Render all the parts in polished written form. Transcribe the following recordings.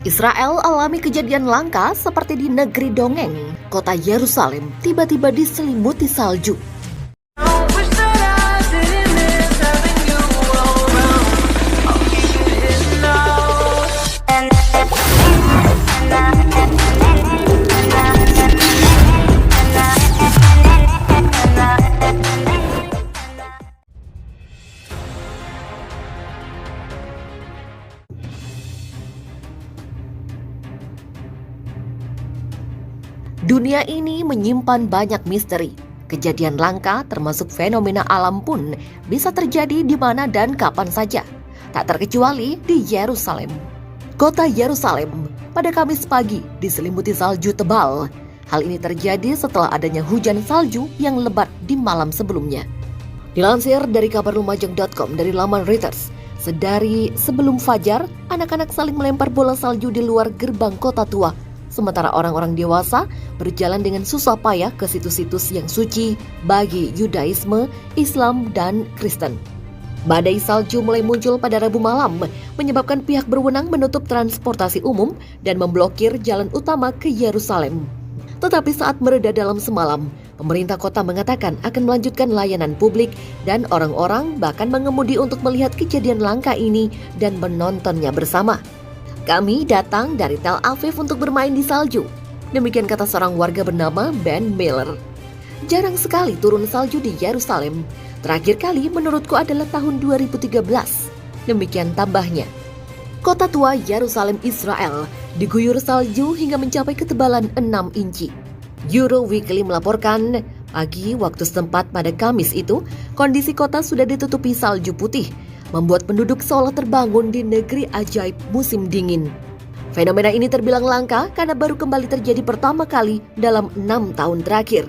Israel alami kejadian langka seperti di negeri dongeng. Kota Yerusalem tiba-tiba diselimuti salju. Dunia ini menyimpan banyak misteri. Kejadian langka termasuk fenomena alam pun bisa terjadi di mana dan kapan saja. Tak terkecuali di Yerusalem. Kota Yerusalem pada Kamis pagi diselimuti salju tebal. Hal ini terjadi setelah adanya hujan salju yang lebat di malam sebelumnya. Dilansir dari kabar Lumajang.com dari laman Reuters, sedari sebelum fajar, anak-anak saling melempar bola salju di luar gerbang kota tua. Sementara orang-orang dewasa berjalan dengan susah payah ke situs-situs yang suci bagi Yudaisme, Islam, dan Kristen. Badai salju mulai muncul pada Rabu malam, menyebabkan pihak berwenang menutup transportasi umum dan memblokir jalan utama ke Yerusalem. Tetapi saat mereda dalam semalam, pemerintah kota mengatakan akan melanjutkan layanan publik dan orang-orang bahkan mengemudi untuk melihat kejadian langka ini dan menontonnya bersama. Kami datang dari Tel Aviv untuk bermain di salju. Demikian kata seorang warga bernama Ben Miller. Jarang sekali turun salju di Yerusalem. Terakhir kali menurutku adalah tahun 2013. Demikian tambahnya. Kota tua Yerusalem, Israel diguyur salju hingga mencapai ketebalan 6 inci. Euro Weekly melaporkan, pagi waktu setempat pada Kamis itu, kondisi kota sudah ditutupi salju putih, membuat penduduk seolah terbangun di negeri ajaib musim dingin. Fenomena ini terbilang langka karena baru kembali terjadi pertama kali dalam 6 tahun terakhir.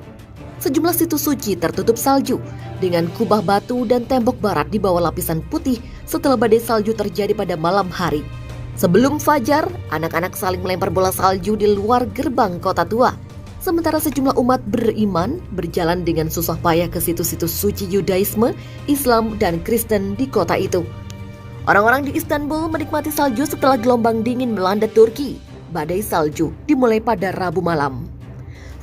Sejumlah situs suci tertutup salju dengan kubah batu dan tembok barat di bawah lapisan putih setelah badai salju terjadi pada malam hari. Sebelum fajar, anak-anak saling melempar bola salju di luar gerbang kota tua. Sementara sejumlah umat beriman berjalan dengan susah payah ke situs-situs suci Yudaisme, Islam, dan Kristen di kota itu. Orang-orang di Istanbul menikmati salju setelah gelombang dingin melanda Turki. Badai salju dimulai pada Rabu malam.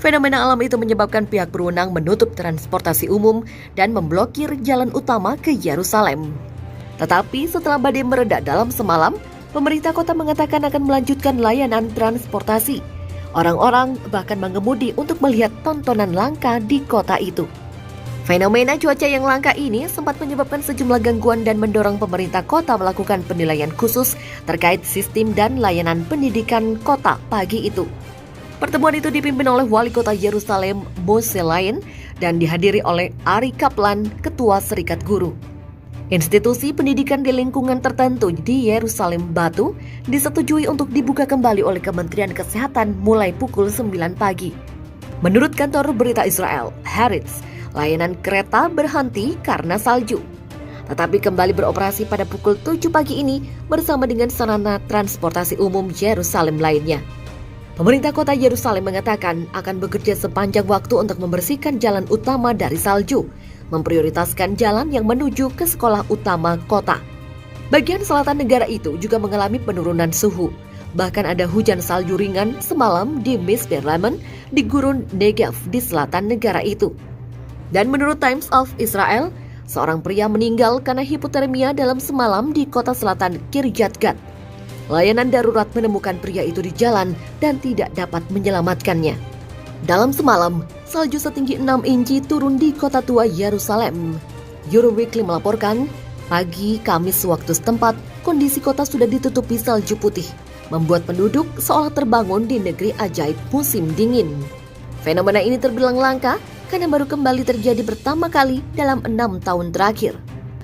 Fenomena alam itu menyebabkan pihak berwenang menutup transportasi umum dan memblokir jalan utama ke Yerusalem. Tetapi setelah badai mereda dalam semalam, pemerintah kota mengatakan akan melanjutkan layanan transportasi. Orang-orang bahkan mengemudi untuk melihat tontonan langka di kota itu. Fenomena cuaca yang langka ini sempat menyebabkan sejumlah gangguan dan mendorong pemerintah kota melakukan penilaian khusus terkait sistem dan layanan pendidikan kota pagi itu. Pertemuan itu dipimpin oleh Wali Kota Yerusalem, Moshe Leyen, dan dihadiri oleh Ari Kaplan, Ketua Serikat Guru. Institusi pendidikan di lingkungan tertentu di Yerusalem Batu disetujui untuk dibuka kembali oleh Kementerian Kesehatan mulai pukul 9 pagi. Menurut kantor berita Israel, Haaretz, layanan kereta berhenti karena salju. Tetapi kembali beroperasi pada pukul 7 pagi ini bersama dengan sarana transportasi umum Yerusalem lainnya. Pemerintah kota Yerusalem mengatakan akan bekerja sepanjang waktu untuk membersihkan jalan utama dari salju, memprioritaskan jalan yang menuju ke sekolah utama kota. Bagian selatan negara itu juga mengalami penurunan suhu. Bahkan ada hujan salju ringan semalam di Misberlamen di gurun Negev di selatan negara itu. Dan menurut Times of Israel, seorang pria meninggal karena hipotermia dalam semalam di kota selatan Kiryat Gat. Layanan darurat menemukan pria itu di jalan dan tidak dapat menyelamatkannya. Dalam semalam, salju setinggi 6 inci turun di kota tua Yerusalem. Euro Weekly melaporkan, pagi Kamis waktu setempat, kondisi kota sudah ditutupi salju putih, membuat penduduk seolah terbangun di negeri ajaib musim dingin. Fenomena ini terbilang langka karena baru kembali terjadi pertama kali dalam 6 tahun terakhir.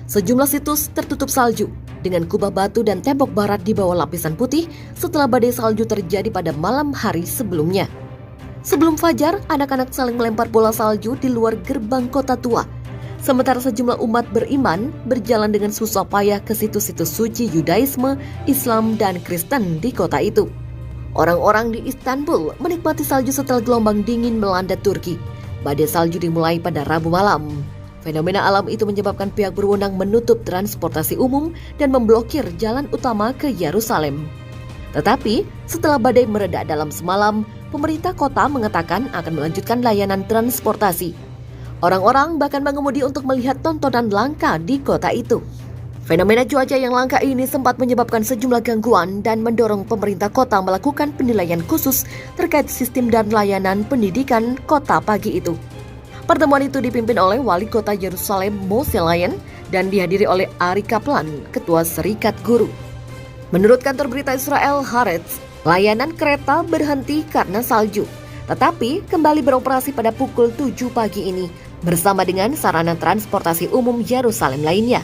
Sejumlah situs tertutup salju dengan kubah batu dan tembok barat di bawah lapisan putih setelah badai salju terjadi pada malam hari sebelumnya. Sebelum fajar, anak-anak saling melempar bola salju di luar gerbang kota tua. Sementara sejumlah umat beriman berjalan dengan susah payah ke situs-situs suci Yudaisme, Islam, dan Kristen di kota itu. Orang-orang di Istanbul menikmati salju setelah gelombang dingin melanda Turki. Badai salju dimulai pada Rabu malam. Fenomena alam itu menyebabkan pihak berwenang menutup transportasi umum dan memblokir jalan utama ke Yerusalem. Tetapi setelah badai mereda dalam semalam, pemerintah kota mengatakan akan melanjutkan layanan transportasi. Orang-orang bahkan mengemudi untuk melihat tontonan langka di kota itu. Fenomena cuaca yang langka ini sempat menyebabkan sejumlah gangguan dan mendorong pemerintah kota melakukan penilaian khusus terkait sistem dan layanan pendidikan kota pagi itu. Pertemuan itu dipimpin oleh Wali Kota Yerusalem Moshe Dayan dan dihadiri oleh Ari Kaplan, Ketua Serikat Guru. Menurut kantor berita Israel Haaretz, layanan kereta berhenti karena salju, tetapi kembali beroperasi pada pukul 7 pagi ini bersama dengan sarana transportasi umum Yerusalem lainnya.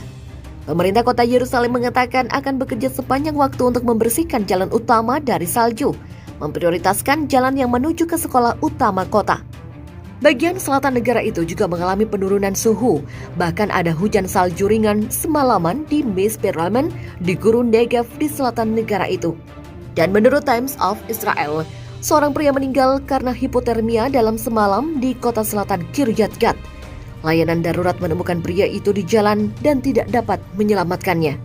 Pemerintah kota Yerusalem mengatakan akan bekerja sepanjang waktu untuk membersihkan jalan utama dari salju, memprioritaskan jalan yang menuju ke sekolah utama kota. Bagian selatan negara itu juga mengalami penurunan suhu, bahkan ada hujan salju ringan semalaman di Misperalman di Gurun Negev di selatan negara itu. Dan menurut Times of Israel, seorang pria meninggal karena hipotermia dalam semalam di kota selatan Kiryat Gat. Layanan darurat menemukan pria itu di jalan dan tidak dapat menyelamatkannya.